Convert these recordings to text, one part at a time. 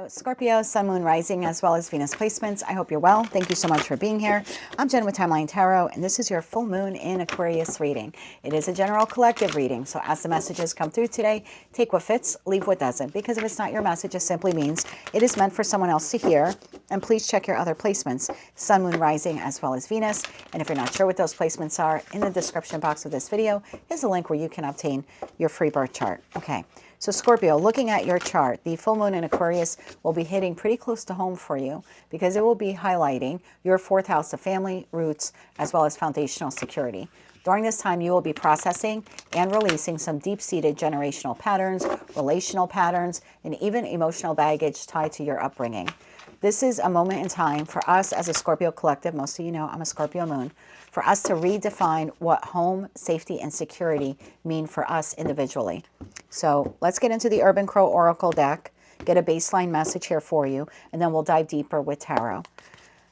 Scorpio, Sun, Moon, Rising, as well as Venus placements. I hope you're well. Thank you so much for being here. I'm Jen with Timeline Tarot, and this is your full moon in Aquarius reading. It is a general collective reading, so as the messages come through today, take what fits, leave what doesn't, because if it's not your message, it simply means it is meant for someone else to hear. And please check your other placements, Sun, Moon, Rising, as well as Venus. And if you're not sure what those placements are, in the description box of this video is a link where you can obtain your free birth chart. Okay. So Scorpio, looking at your chart, the full moon in Aquarius will be hitting pretty close to home for you because it will be highlighting your fourth house of family, roots, as well as foundational security. During this time, you will be processing and releasing some deep-seated generational patterns, relational patterns, and even emotional baggage tied to your upbringing. This is a moment in time for us as a Scorpio collective, most of you know I'm a Scorpio moon, for us to redefine what home, safety, and security mean for us individually. So let's get into the Urban Crow Oracle deck, get a baseline message here for you, and then we'll dive deeper with tarot.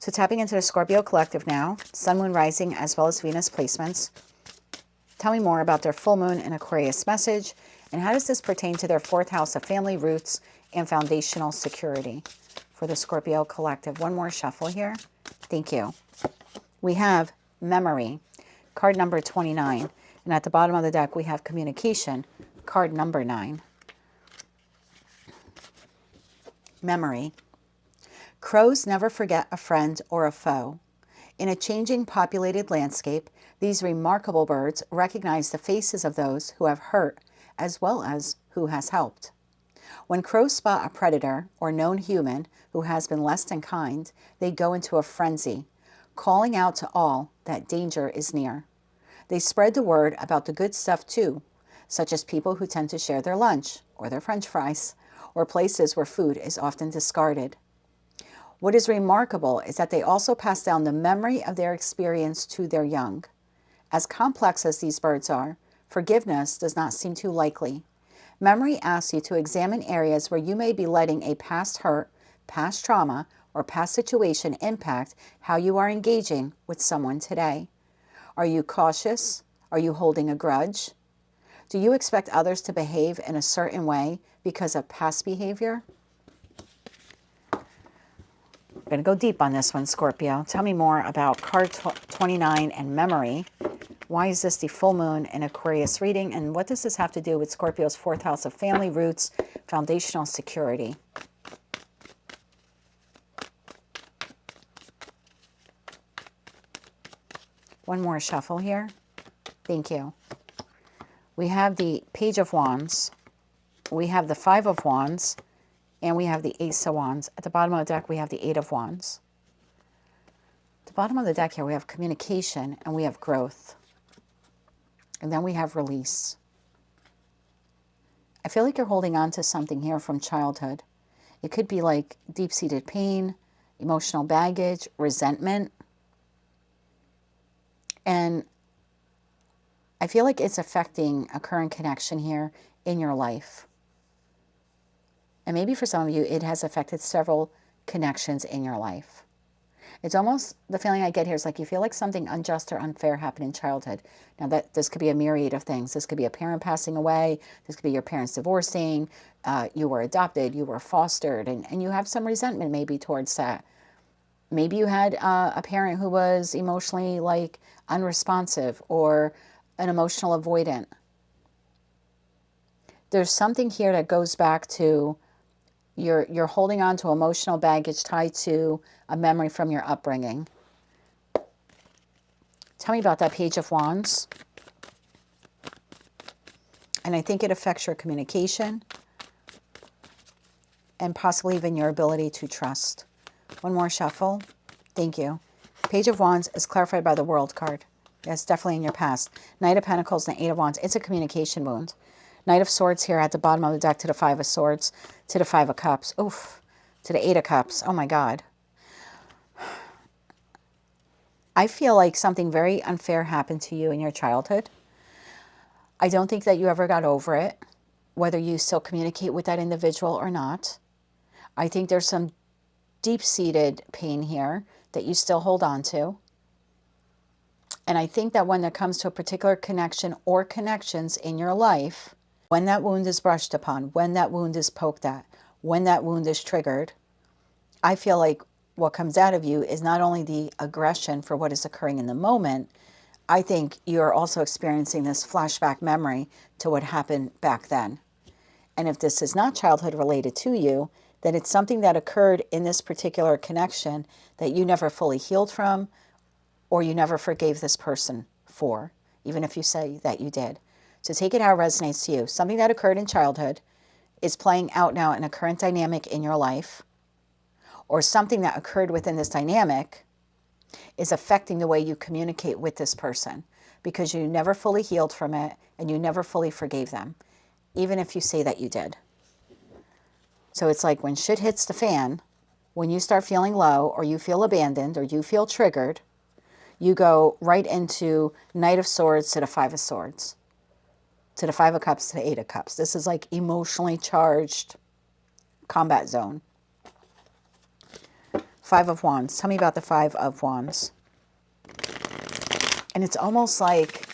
So tapping into the Scorpio collective now, Sun, Moon, Rising, as well as Venus placements. Tell me more about their full moon and Aquarius message, and how does this pertain to their fourth house of family, roots, and foundational security for the Scorpio collective. One more shuffle here. Thank you. We have memory, card number 29. And at the bottom of the deck, we have communication, card number 9. Memory. Crows never forget a friend or a foe. In a changing populated landscape, these remarkable birds recognize the faces of those who have hurt as well as who has helped. When crows spot a predator or known human who has been less than kind, they go into a frenzy, calling out to all that danger is near. They spread the word about the good stuff too, such as people who tend to share their lunch or their French fries, or places where food is often discarded. What is remarkable is that they also pass down the memory of their experience to their young. As complex as these birds are, forgiveness does not seem too likely. Memory asks you to examine areas where you may be letting a past hurt, past trauma, or past situation impact how you are engaging with someone today. Are you cautious? Are you holding a grudge? Do you expect others to behave in a certain way because of past behavior? I'm going to go deep on this one, Scorpio. Tell me more about card 29 and memory. Why is this the full moon in Aquarius reading? And what does this have to do with Scorpio's fourth house of family, roots, foundational security? One more shuffle here. Thank you. We have the Page of Wands. We have the Five of Wands. And we have the Ace of Wands. At the bottom of the deck, we have the Eight of Wands. At the bottom of the deck here, we have communication and we have growth. And then we have release. I feel like you're holding on to something here from childhood. It could be like deep-seated pain, emotional baggage, resentment. And I feel like it's affecting a current connection here in your life. And maybe for some of you, it has affected several connections in your life. It's almost, the feeling I get here is like you feel like something unjust or unfair happened in childhood. Now, this could be a myriad of things. This could be a parent passing away. This could be your parents divorcing. You were adopted. You were fostered. And you have some resentment maybe towards that. Maybe you had a parent who was emotionally like unresponsive or an emotional avoidant. There's something here that goes back to you're holding on to emotional baggage tied to a memory from your upbringing. Tell me about that Page of Wands. And I think it affects your communication and possibly even your ability to trust. One more shuffle. Thank you. Page of Wands is clarified by the World card. Yes, definitely in your past. Knight of Pentacles and Eight of Wands. It's a communication wound. Knight of Swords here at the bottom of the deck to the Five of Swords, to the Five of Cups. Oof. To the Eight of Cups. Oh my God. I feel like something very unfair happened to you in your childhood. I don't think that you ever got over it, whether you still communicate with that individual or not. I think there's some deep-seated pain here that you still hold on to. And I think that when it comes to a particular connection or connections in your life, when that wound is brushed upon, when that wound is poked at, when that wound is triggered, I feel like what comes out of you is not only the aggression for what is occurring in the moment, I think you're also experiencing this flashback memory to what happened back then. And if this is not childhood related to you, then it's something that occurred in this particular connection that you never fully healed from, or you never forgave this person for, even if you say that you did. So take it how it resonates to you. Something that occurred in childhood is playing out now in a current dynamic in your life, or something that occurred within this dynamic is affecting the way you communicate with this person because you never fully healed from it and you never fully forgave them, even if you say that you did. So it's like when shit hits the fan, when you start feeling low or you feel abandoned or you feel triggered, you go right into Knight of Swords to the Five of Swords, to the Five of Cups to the Eight of Cups. This is like emotionally charged combat zone. Five of Wands. Tell me about the Five of Wands. And it's almost like,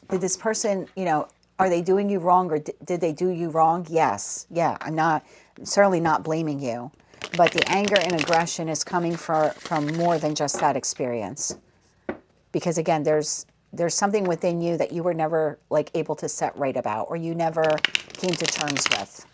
did this person, you know, are they doing you wrong or did they do you wrong? Yes. Yeah, I'm certainly not blaming you. But the anger and aggression is coming from more than just that experience. Because again, there's something within you that you were never like able to set right about, or you never came to terms with.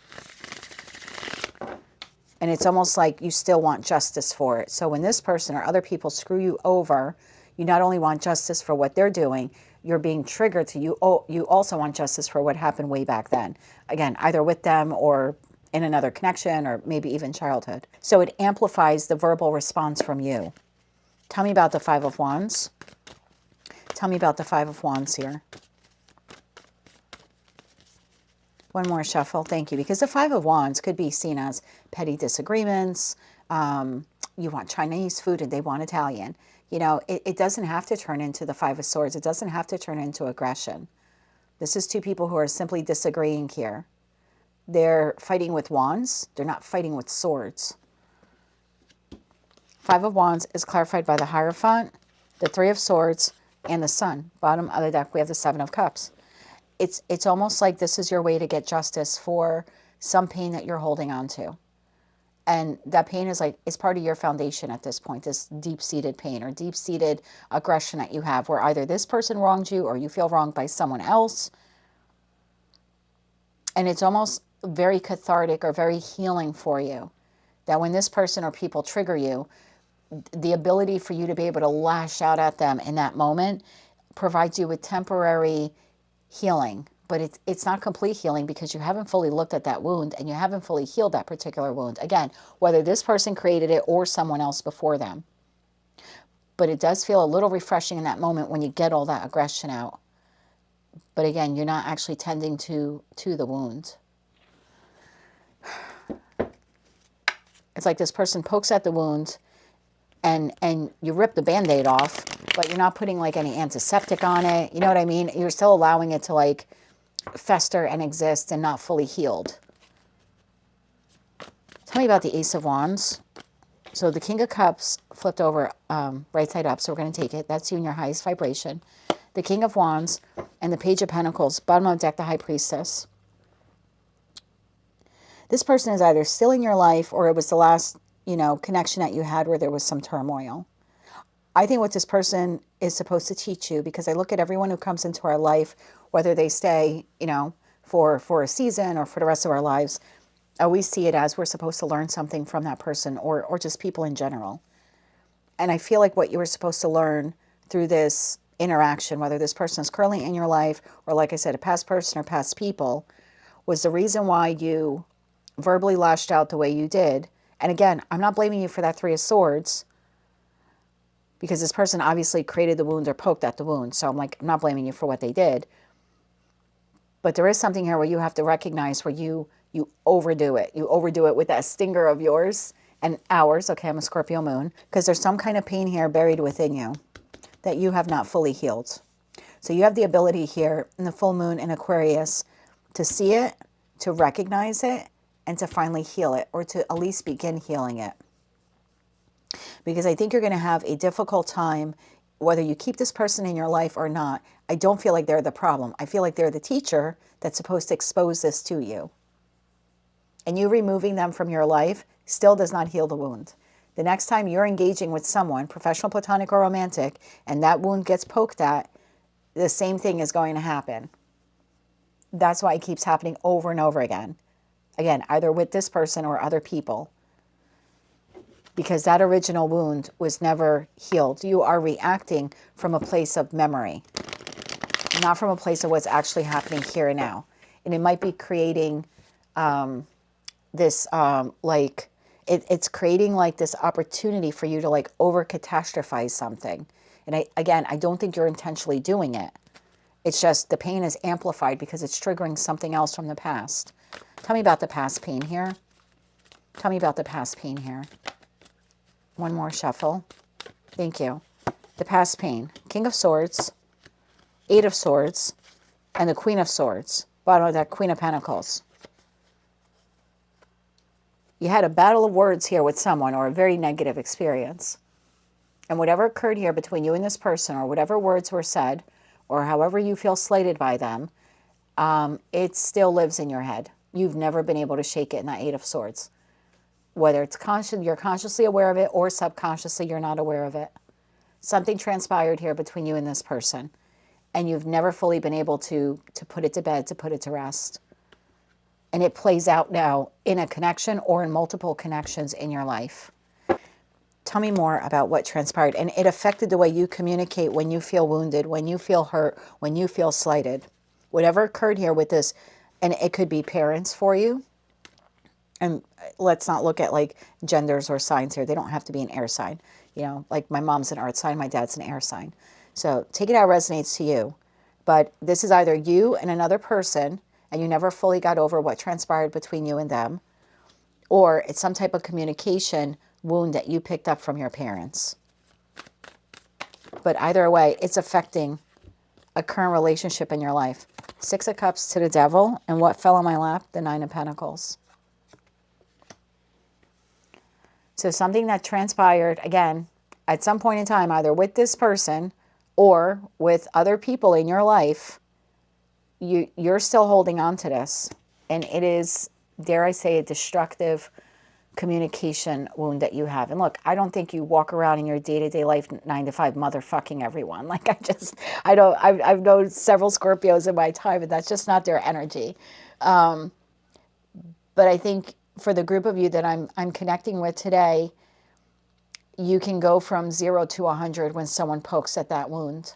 And it's almost like you still want justice for it. So when this person or other people screw you over, you not only want justice for what they're doing, you're being triggered to you. Oh, you also want justice for what happened way back then. Again, either with them or in another connection or maybe even childhood. So it amplifies the verbal response from you. Tell me about the Five of Wands. Tell me about the Five of Wands here. One more shuffle. Thank you. Because the Five of Wands could be seen as petty disagreements. You want Chinese food and they want Italian. You know, it doesn't have to turn into the Five of Swords. It doesn't have to turn into aggression. This is two people who are simply disagreeing here. They're fighting with wands. They're not fighting with swords. Five of Wands is clarified by the Hierophant, the Three of Swords, and the Sun. Bottom of the deck, we have the Seven of Cups. It's almost like this is your way to get justice for some pain that you're holding on to. And that pain is like, it's part of your foundation at this point, this deep-seated pain or deep-seated aggression that you have where either this person wronged you or you feel wronged by someone else. And it's almost very cathartic or very healing for you that when this person or people trigger you, the ability for you to be able to lash out at them in that moment provides you with temporary healing. But it's not complete healing because you haven't fully looked at that wound and you haven't fully healed that particular wound. Again, whether this person created it or someone else before them. But it does feel a little refreshing in that moment when you get all that aggression out. But again, you're not actually tending to the wound. It's like this person pokes at the wound and you rip the Band-Aid off, but you're not putting like any antiseptic on it. You know what I mean? You're still allowing it to like fester and exist and not fully healed. Tell me about the Ace of Wands. So the King of Cups flipped over right side up, so we're going to take it. That's you in your highest vibration. The King of Wands and the Page of Pentacles, bottom of the deck, the High Priestess. This person is either still in your life or it was the last, connection that you had where there was some turmoil. I think what this person is supposed to teach you, because I look at everyone who comes into our life, whether they stay, for a season or for the rest of our lives, I always see it as we're supposed to learn something from that person or just people in general. And I feel like what you were supposed to learn through this interaction, whether this person is currently in your life or, like I said, a past person or past people, was the reason why you verbally lashed out the way you did. And again, I'm not blaming you for that Three of Swords, because this person obviously created the wound or poked at the wound. So I'm not blaming you for what they did. But there is something here where you have to recognize where you overdo it. You overdo it with that stinger of yours and ours. Okay, I'm a Scorpio moon. Because there's some kind of pain here buried within you that you have not fully healed. So you have the ability here in the full moon in Aquarius to see it, to recognize it, and to finally heal it, or to at least begin healing it. Because I think you're going to have a difficult time, whether you keep this person in your life or not. I don't feel like they're the problem. I feel like they're the teacher that's supposed to expose this to you. and you removing them from your life still does not heal the wound. The next time you're engaging with someone, professional, platonic, or romantic, and that wound gets poked at, the same thing is going to happen. That's why it keeps happening over and over again. Again, either with this person or other people. Because that original wound was never healed. You are reacting from a place of memory, not from a place of what's actually happening here and now. And it might be creating it's creating like this opportunity for you to like over catastrophize something. And I don't think you're intentionally doing it. It's just the pain is amplified because it's triggering something else from the past. Tell me about the past pain here. Tell me about the past pain here. One more shuffle. Thank you. The past pain. King of Swords, Eight of Swords, and the Queen of Swords. Bottom of that, Queen of Pentacles. You had a battle of words here with someone or a very negative experience. And whatever occurred here between you and this person, or whatever words were said, or however you feel slighted by them, it still lives in your head. You've never been able to shake it in that Eight of Swords. Whether it's conscious, you're consciously aware of it, or subconsciously you're not aware of it. Something transpired here between you and this person, and you've never fully been able to put it to bed, to put it to rest. And it plays out now in a connection or in multiple connections in your life. Tell me more about what transpired. And it affected the way you communicate when you feel wounded, when you feel hurt, when you feel slighted. Whatever occurred here with this, and it could be parents for you. And let's not look at like genders or signs here. They don't have to be an air sign. You know, like my mom's an earth sign, my dad's an air sign. So take it how it resonates to you. But this is either you and another person, and you never fully got over what transpired between you and them, or it's some type of communication wound that you picked up from your parents. But either way, it's affecting a current relationship in your life. Six of Cups to the Devil, and what fell on my lap? The Nine of Pentacles. So something that transpired, again, at some point in time, either with this person or with other people in your life, you're still holding on to this. And it is, dare I say, a destructive communication wound that you have. And look, I don't think you walk around in your day-to-day life 9 to 5 motherfucking everyone. Like I've known several Scorpios in my time, and that's just not their energy. But I think for the group of you that I'm connecting with today, you can go from 0 to 100 when someone pokes at that wound.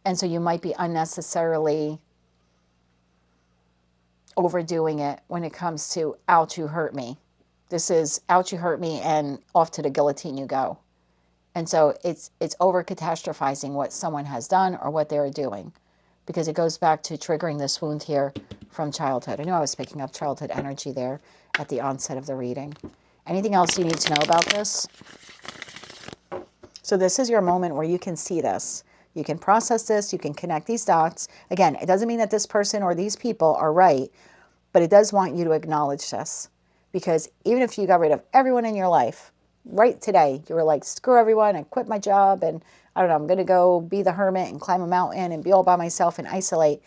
And so you might be unnecessarily overdoing it when it comes to, ouch, you hurt me. This is, ouch, you hurt me, and off to the guillotine you go. And so it's over catastrophizing what someone has done or what they're doing, because it goes back to triggering this wound here from childhood. I know I was picking up childhood energy there at the onset of the reading. Anything else you need to know about this? So this is your moment where you can see this. You can process this. You can connect these dots. Again, it doesn't mean that this person or these people are right, but it does want you to acknowledge this. Because even if you got rid of everyone in your life, right today, you were like, screw everyone, I quit my job, and I don't know, I'm going to go be the hermit and climb a mountain and be all by myself and isolate.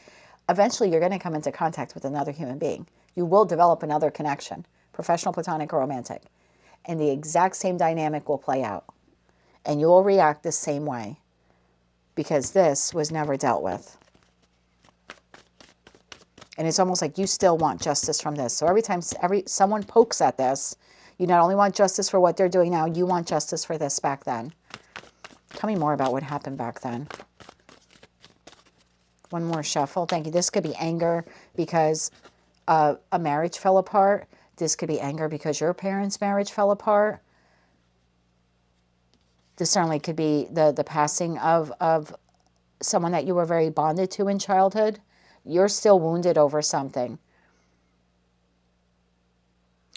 Eventually, you're going to come into contact with another human being. You will develop another connection, professional, platonic, or romantic. And the exact same dynamic will play out. And you will react the same way, because this was never dealt with. And it's almost like you still want justice from this. So every time someone pokes at this, you not only want justice for what they're doing now, you want justice for this back then. Tell me more about what happened back then. One more shuffle. Thank you. This could be anger because a marriage fell apart. This could be anger because your parents' marriage fell apart. This certainly could be the passing of someone that you were very bonded to in childhood. You're still wounded over something.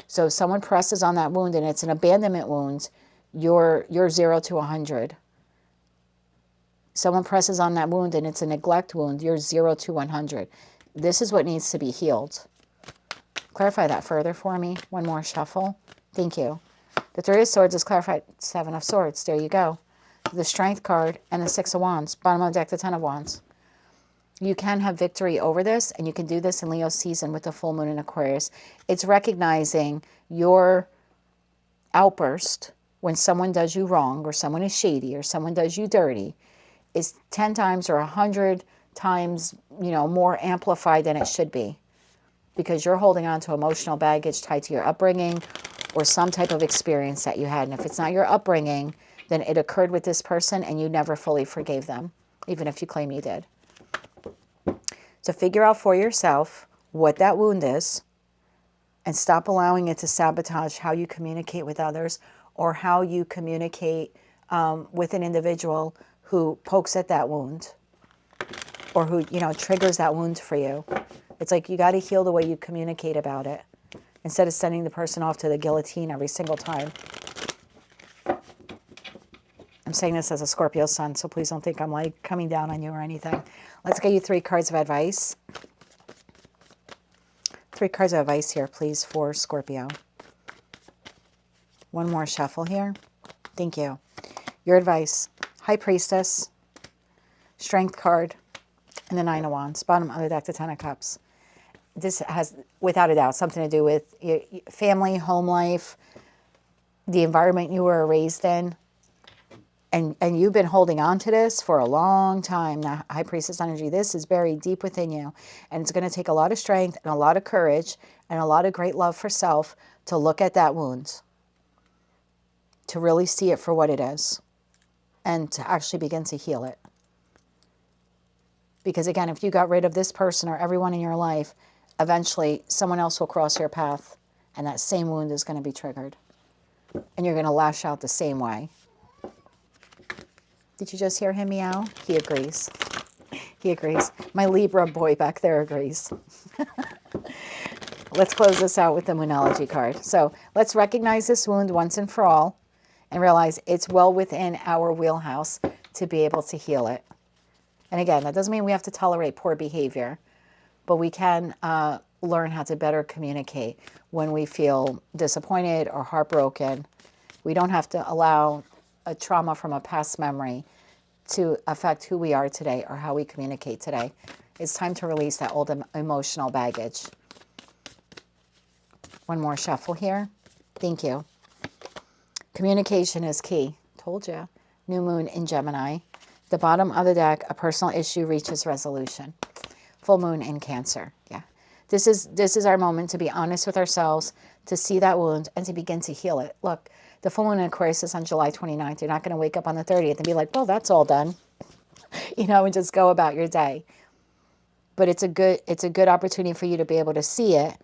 So if someone presses on that wound and it's an abandonment wound, you're 0 to 100. Someone presses on that wound and it's a neglect wound, you're 0 to 100. This is what needs to be healed. Clarify that further for me. One more shuffle. Thank you. The Three of Swords is clarified. Seven of Swords. There you go. The Strength card and the Six of Wands. Bottom of the deck, the Ten of Wands. You can have victory over this, and you can do this in Leo season with the full moon in Aquarius. It's recognizing your outburst when someone does you wrong, or someone is shady, or someone does you dirty, is 10 times or 100 times, more amplified than it should be, because you're holding on to emotional baggage tied to your upbringing or some type of experience that you had. And if it's not your upbringing, then it occurred with this person and you never fully forgave them, even if you claim you did. So figure out for yourself what that wound is and stop allowing it to sabotage how you communicate with others, or how you communicate with an individual who pokes at that wound, or who, triggers that wound for you. It's like you got to heal the way you communicate about it, instead of sending the person off to the guillotine every single time. I'm saying this as a Scorpio sun, so please don't think I'm like coming down on you or anything. Let's get you 3 cards of advice. 3 cards of advice here, please, for Scorpio. One more shuffle here. Thank you. Your advice: High Priestess, Strength card, and the 9 of Wands. Bottom of the deck, the 10 of Cups. This has, without a doubt, something to do with your family, home life, the environment you were raised in. And you've been holding on to this for a long time. Now, High Priestess energy, this is buried deep within you. And it's going to take a lot of strength and a lot of courage and a lot of great love for self to look at that wound, to really see it for what it is, and to actually begin to heal it. Because again, if you got rid of this person or everyone in your life, eventually someone else will cross your path and that same wound is going to be triggered. And you're going to lash out the same way. Did you just hear him meow? He agrees. He agrees. My Libra boy back there agrees. Let's close this out with the Moonology card. So let's recognize this wound once and for all and realize it's well within our wheelhouse to be able to heal it. And again, that doesn't mean we have to tolerate poor behavior, but we can learn how to better communicate when we feel disappointed or heartbroken. We don't have to allow a trauma from a past memory to affect who we are today or how we communicate today. It's time to release that old emotional baggage. One more shuffle here. Thank you. Communication is key. Told you. New moon in Gemini. The bottom of the deck, a personal issue reaches resolution. Full moon in Cancer. Yeah. This is our moment to be honest with ourselves, to see that wound, and to begin to heal it. Look, the full moon in Aquarius is on July 29th. You're not going to wake up on the 30th and be like, well, that's all done, and just go about your day. But it's a good opportunity for you to be able to see it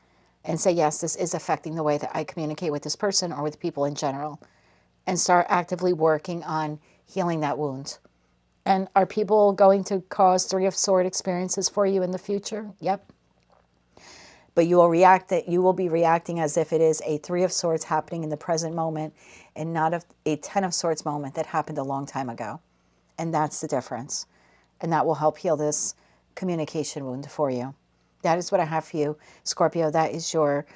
and say, yes, this is affecting the way that I communicate with this person or with people in general, and start actively working on healing that wound. And are people going to cause 3 of Swords experiences for you in the future? Yep. But you will be reacting as if it is a 3 of Swords happening in the present moment and not a 10 of Swords moment that happened a long time ago. And that's the difference. And that will help heal this communication wound for you. That is what I have for you, Scorpio. That is your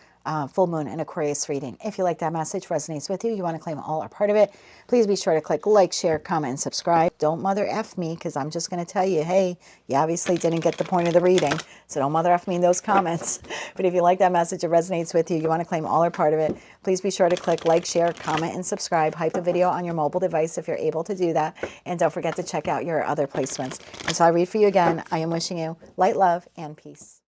full moon in Aquarius reading. If you like that message, resonates with you, you want to claim all or part of it, please be sure to click like, share, comment, and subscribe. Don't mother F me, because I'm just going to tell you, hey, you obviously didn't get the point of the reading, so don't mother F me in those comments. But if you like that message, it resonates with you, you want to claim all or part of it, please be sure to click like, share, comment, and subscribe. Hype the video on your mobile device if you're able to do that, and don't forget to check out your other placements. And so I read for you again. I am wishing you light, love, and peace.